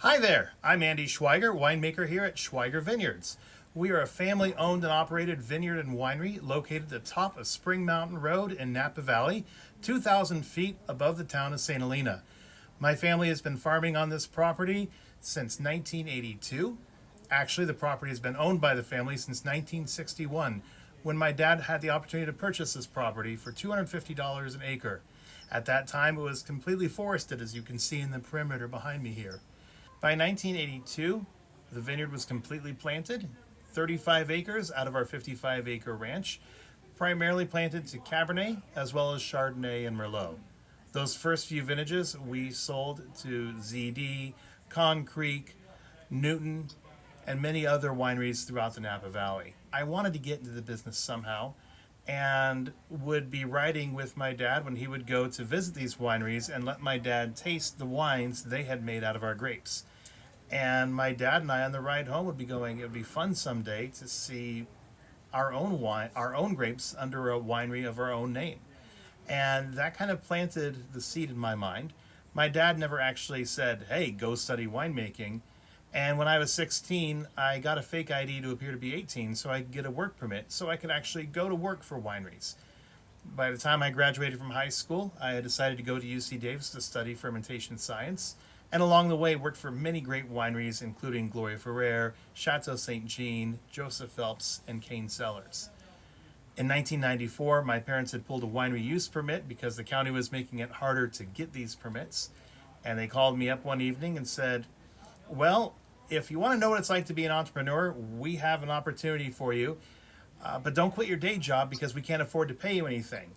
Hi there, I'm Andy Schweiger, winemaker here at Schweiger Vineyards. We are a family owned and operated vineyard and winery located at the top of Spring Mountain Road in Napa Valley, 2,000 feet above the town of St. Helena. My family has been farming on this property since 1982. Actually, the property has been owned by the family since 1961, when my dad had the opportunity to purchase this property for $250 an acre. At that time, it was completely forested, as you can see in the perimeter behind me here. By 1982, the vineyard was completely planted, 35 acres out of our 55-acre ranch, primarily planted to Cabernet as well as Chardonnay and Merlot. Those first few vintages we sold to ZD, Con Creek, Newton, and many other wineries throughout the Napa Valley. I wanted to get into the business somehow and would be riding with my dad when he would go to visit these wineries and let my dad taste the wines they had made out of our grapes. And my dad and I on the ride home would be going, it would be fun someday to see our own wine, our own grapes under a winery of our own name. And that kind of planted the seed in my mind. My dad never actually said, hey, go study winemaking. And when I was 16, I got a fake ID to appear to be 18 so I could get a work permit so I could actually go to work for wineries. By the time I graduated from high school, I had decided to go to UC Davis to study fermentation science. And along the way, worked for many great wineries, including Gloria Ferrer, Chateau St. Jean, Joseph Phelps, and Kane Cellars. In 1994, my parents had pulled a winery use permit because the county was making it harder to get these permits. And they called me up one evening and said, well, if you want to know what it's like to be an entrepreneur, we have an opportunity for you. But don't quit your day job because we can't afford to pay you anything.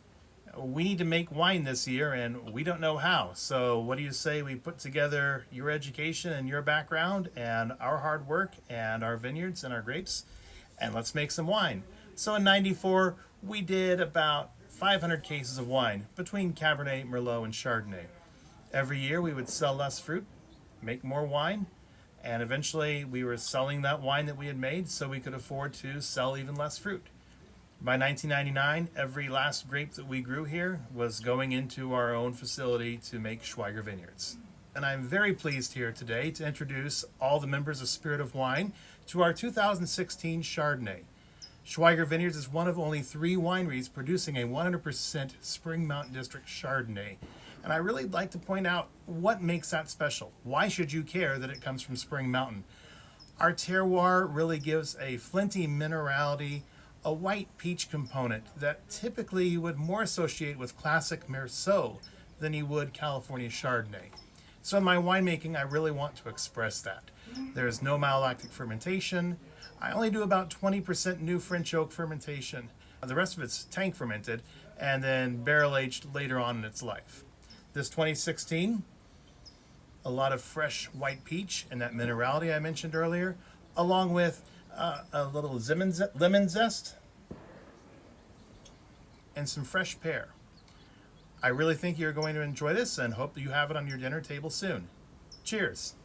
We need to make wine this year and we don't know how. So what do you say we put together your education and your background and our hard work and our vineyards and our grapes, and let's make some wine. So in 94, we did about 500 cases of wine between Cabernet, Merlot, and Chardonnay. Every year we would sell less fruit, make more wine, and eventually we were selling that wine that we had made so we could afford to sell even less fruit. By 1999, every last grape that we grew here was going into our own facility to make Schweiger Vineyards. And I'm very pleased here today to introduce all the members of Spirit of Wine to our 2016 Chardonnay. Schweiger Vineyards is one of only 3 wineries producing a 100% Spring Mountain District Chardonnay. And I really like to point out what makes that special. Why should you care that it comes from Spring Mountain? Our terroir really gives a flinty minerality, a white peach component that typically you would more associate with classic Merceau than you would California Chardonnay. So in my winemaking, I really want to express that. There's no malolactic fermentation. I only do about 20% new French oak fermentation. The rest of it's tank fermented and then barrel aged later on in its life. This 2016, a lot of fresh white peach and that minerality I mentioned earlier, along with a little lemon zest and some fresh pear. I really think you're going to enjoy this and hope that you have it on your dinner table soon. Cheers.